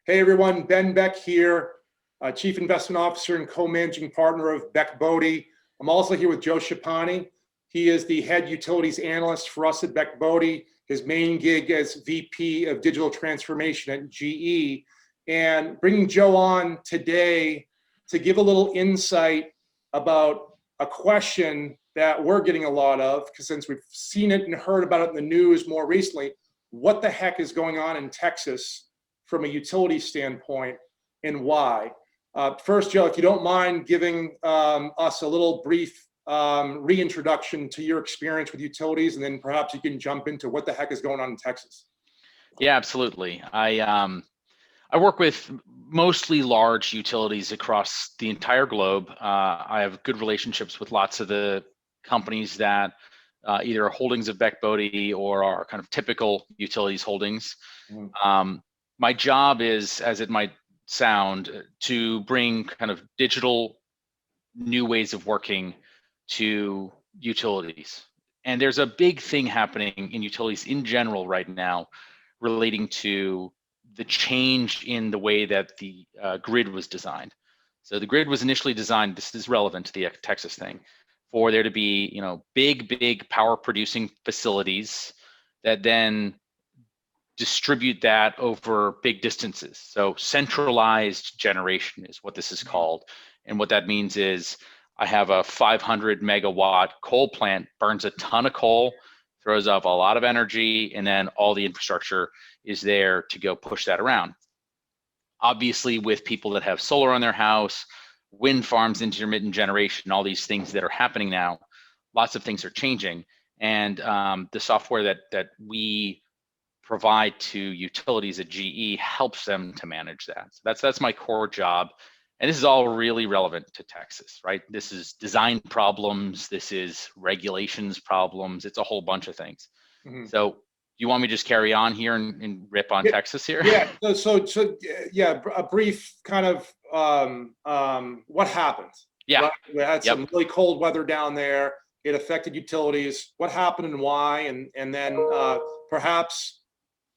Hey everyone, Ben Beck here, Chief Investment Officer and Co-Managing Partner of Beck Bode. I'm also here with Joe Schipani. He is the Head Utilities Analyst for us at Beck Bode. His main gig as VP of Digital Transformation at GE. And bringing Joe on today to give a little insight about a question that we're getting a lot of, because since we've seen it and heard about it in the news more recently, what the heck is going on in Texas from a utility standpoint and why? First, Joe, if you don't mind giving us a little brief reintroduction to your experience with utilities, and then perhaps you can jump into what the heck is going on in Texas. Yeah, absolutely. I work with mostly large utilities across the entire globe. I have good relationships with lots of the companies that either are holdings of Beck Bode or are kind of typical utilities holdings. My job is, as it might sound, to bring kind of digital new ways of working to utilities. And there's a big thing happening in utilities in general right now relating to the change in the way that the grid was designed. So the grid was initially designed, this is relevant to the Texas thing, for there to be, big power producing facilities that then distribute that over big distances. So centralized generation is what this is called. And what that means is I have a 500 megawatt coal plant, burns a ton of coal, throws off a lot of energy, and then all the infrastructure is there to go push that around. Obviously, with people that have solar on their house, wind farms, intermittent generation, all these things that are happening now, lots of things are changing. And the software that we provide to utilities at GE helps them to manage that. So that's my core job. And this is all really relevant to Texas, right? This is design problems, this is regulations problems, it's a whole bunch of things. So you want me to just carry on here and rip on Texas here? Yeah, a brief kind of what happened. Yeah. Right? We had some really cold weather down there. It affected utilities. What happened and why? And then perhaps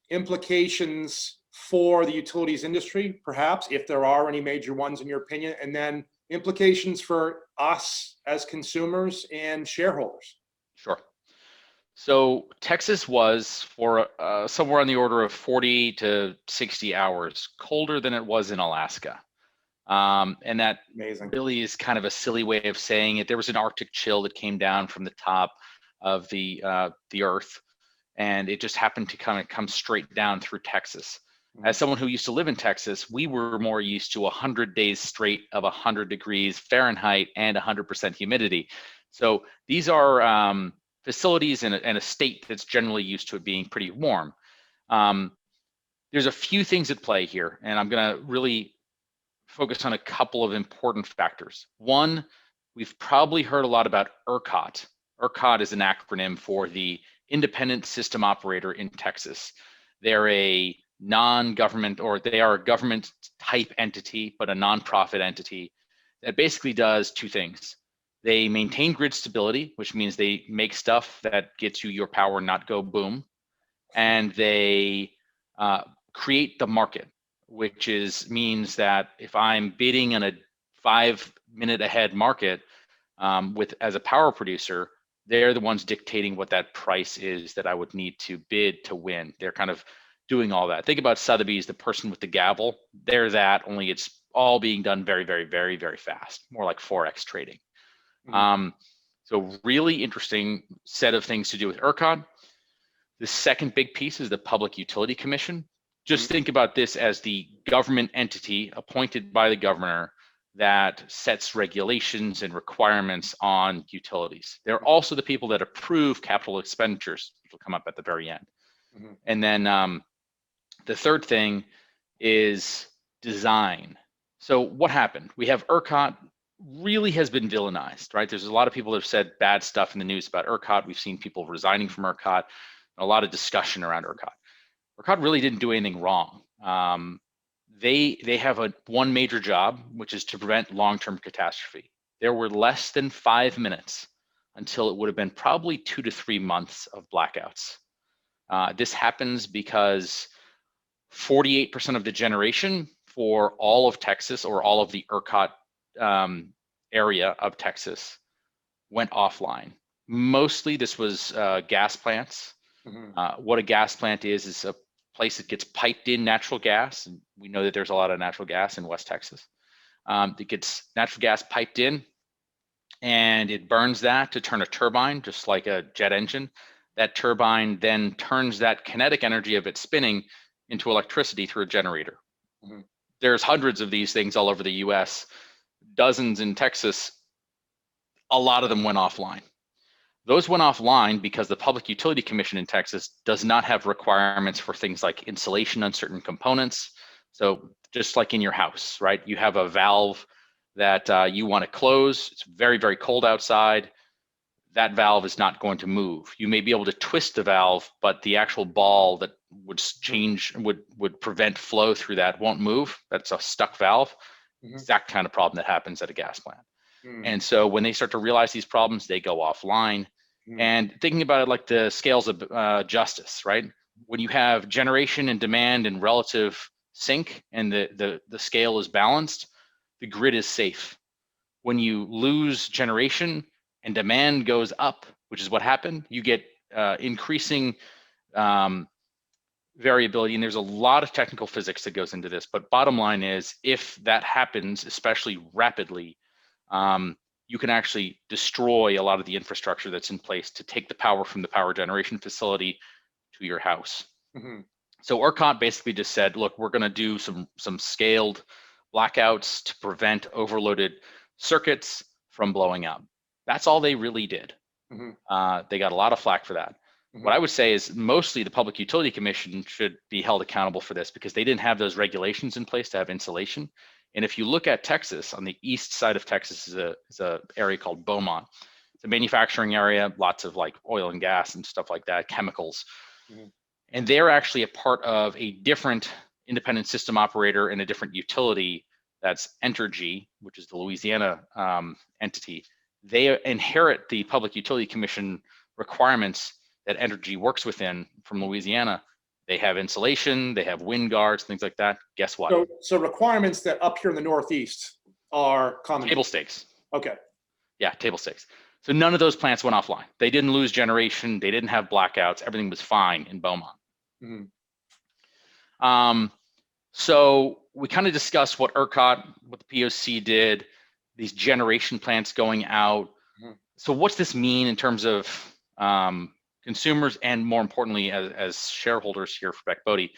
implications for the utilities industry, perhaps, if there are any major ones in your opinion, and then implications for us as consumers and shareholders. Sure. So Texas was for somewhere on the order of 40 to 60 hours colder than it was in Alaska. And that really is kind of a silly way of saying it. There was an Arctic chill that came down from the top of the earth, and it just happened to kind of come straight down through Texas. As someone who used to live in Texas, we were more used to 100 days straight of 100 degrees Fahrenheit and 100% humidity. So these are facilities in a state that's generally used to it being pretty warm. There's a few things at play here, and I'm going to really focus on a couple of important factors. One, we've probably heard a lot about ERCOT. ERCOT is an acronym for the Independent System Operator in Texas. They're a non-government, or they are a government type entity, but a nonprofit entity that basically does two things. They maintain grid stability, which means they make stuff that gets you your power, not go boom. And they create the market, which means that if I'm bidding in a 5-minute ahead market as a power producer, they're the ones dictating what that price is that I would need to bid to win. They're kind of doing all that. Think about Sotheby's, the person with the gavel. They're that, only it's all being done very, very, very, very fast, more like Forex trading. So really interesting set of things to do with ERCOT. The second big piece is the Public Utility Commission. Just think about this as the government entity appointed by the governor that sets regulations and requirements on utilities. They're also the people that approve capital expenditures, which will come up at the very end. And then the third thing is design. So what happened? We have ERCOT really has been villainized, right? There's a lot of people that have said bad stuff in the news about ERCOT. We've seen people resigning from ERCOT, a lot of discussion around ERCOT. ERCOT really didn't do anything wrong. They have one major job, which is to prevent long-term catastrophe. There were less than 5 minutes until it would have been probably 2 to 3 months of blackouts. This happens because 48% of the generation for all of Texas, or all of the ERCOT area of Texas, went offline. Mostly this was gas plants. What a gas plant is a place that gets piped in natural gas. And we know that there's a lot of natural gas in West Texas. It gets natural gas piped in, and it burns that to turn a turbine, just like a jet engine. That turbine then turns that kinetic energy of it spinning into electricity through a generator. There's hundreds of these things all over the US, dozens in Texas. A lot of them went offline. Those went offline because the Public Utility Commission in Texas does not have requirements for things like insulation on certain components. So just like in your house, right? You have a valve that you want to close. It's very, very cold outside. That valve is not going to move. You may be able to twist the valve, but the actual ball that would prevent flow through that won't move. That's a stuck valve. Exact kind of problem that happens at a gas plant. And so when they start to realize these problems, they go offline. And thinking about it like the scales of justice, right? When you have generation and demand in relative sync and the scale is balanced, the grid is safe. When you lose generation and demand goes up, which is what happened, you get increasing variability. And there's a lot of technical physics that goes into this. But bottom line is, if that happens, especially rapidly, you can actually destroy a lot of the infrastructure that's in place to take the power from the power generation facility to your house. So ERCOT basically just said, look, we're going to do some scaled blackouts to prevent overloaded circuits from blowing up. That's all they really did. They got a lot of flack for that. What I would say is mostly the Public Utility Commission should be held accountable for this, because they didn't have those regulations in place to have insulation. And if you look at Texas, on the east side of Texas is a area called Beaumont. It's a manufacturing area, lots of like oil and gas and stuff like that, chemicals. And they're actually a part of a different independent system operator and a different utility, that's Entergy, which is the Louisiana entity. They inherit the Public Utility Commission requirements that Entergy works within from Louisiana. They have insulation, they have wind guards, things like that. Guess what? So requirements that up here in the Northeast are common. Table stakes. Okay. Yeah, table stakes. So none of those plants went offline. They didn't lose generation. They didn't have blackouts. Everything was fine in Beaumont. So we kind of discussed what ERCOT, what the POC did, these generation plants going out. So what's this mean in terms of consumers, and more importantly, as shareholders here for Beck Bode?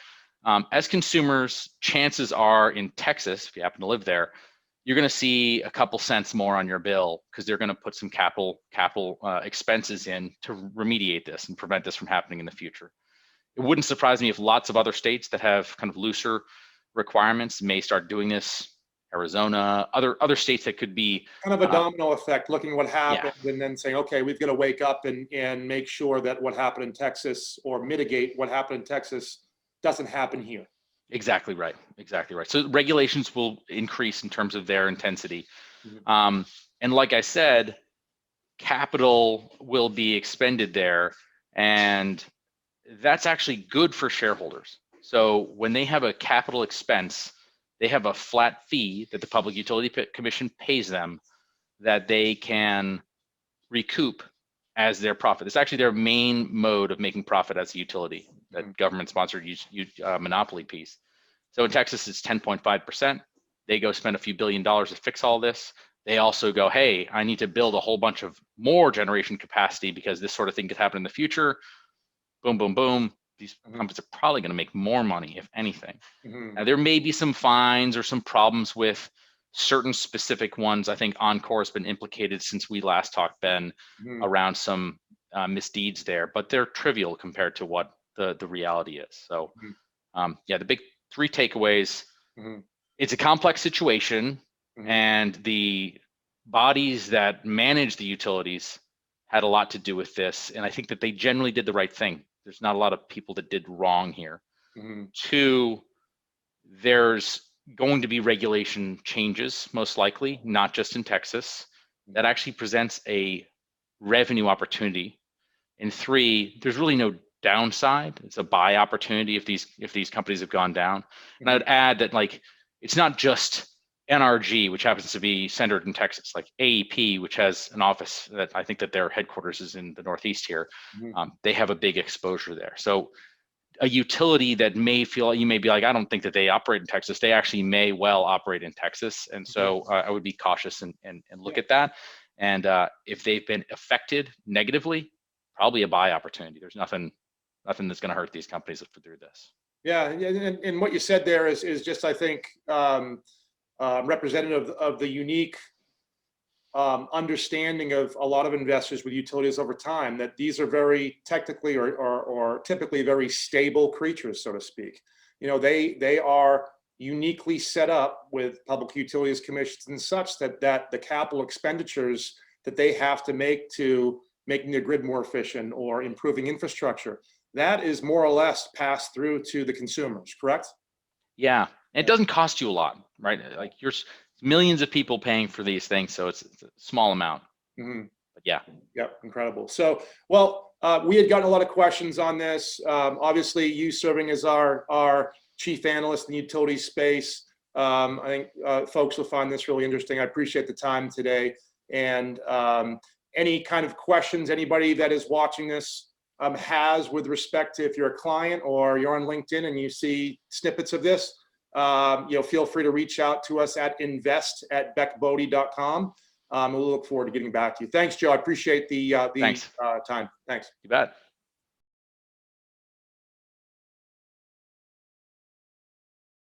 As consumers, chances are in Texas, if you happen to live there, you're going to see a couple cents more on your bill, because they're going to put some capital expenses in to remediate this and prevent this from happening in the future. It wouldn't surprise me if lots of other states that have kind of looser requirements may start doing this. Arizona, other states that could be kind of a domino effect, looking at what happened and then saying, okay, we've got to wake up and make sure that what happened in Texas, or mitigate what happened in Texas, doesn't happen here. Exactly right. Exactly right. So regulations will increase in terms of their intensity. And like I said, capital will be expended there, and that's actually good for shareholders. So when they have a capital expense, they have a flat fee that the Public Utility Commission pays them that they can recoup as their profit. It's actually their main mode of making profit as a utility, that government-sponsored monopoly piece. So in Texas, it's 10.5%. They go spend a few $1 billion to fix all this. They also go, hey, I need to build a whole bunch of more generation capacity because this sort of thing could happen in the future. Boom, boom, boom. These companies are probably going to make more money, if anything. Now, there may be some fines or some problems with certain specific ones. I think Encore has been implicated since we last talked, Ben, around some misdeeds there, but they're trivial compared to what the reality is. So, yeah, the big three takeaways: it's a complex situation, and the bodies that manage the utilities had a lot to do with this. And I think that they generally did the right thing. There's not a lot of people that did wrong here. Two, there's going to be regulation changes, most likely, not just in Texas, that actually presents a revenue opportunity. And three, there's really no downside. It's a buy opportunity if these companies have gone down. And I would add that like it's not just NRG, which happens to be centered in Texas, like AEP, which has an office that I think that their headquarters is in the Northeast here. They have a big exposure there. So a utility that may feel, you may be like, I don't think that they operate in Texas. They actually may well operate in Texas. And so I would be cautious and look at that. And if they've been affected negatively, probably a buy opportunity. There's nothing that's going to hurt these companies through this. Yeah, and what you said there is just, I think, representative of the unique understanding of a lot of investors with utilities over time, that these are very technically or typically very stable creatures, so to speak. You know, they are uniquely set up with public utilities commissions and such that the capital expenditures that they have to make to making their grid more efficient or improving infrastructure, that is more or less passed through to the consumers, correct? Yeah, and it doesn't cost you a lot, right? Like you're millions of people paying for these things, so it's a small amount. But yeah. Yep, incredible. So, well, we had gotten a lot of questions on this. Obviously, you serving as our chief analyst in the utility space. I think folks will find this really interesting. I appreciate the time today. And any kind of questions anybody that is watching this has with respect to, if you're a client or you're on LinkedIn and you see snippets of this, feel free to reach out to us at invest@beckbode.com. We'll look forward to getting back to you. Thanks, Joe. I appreciate the Thanks. time. Thanks. You bet.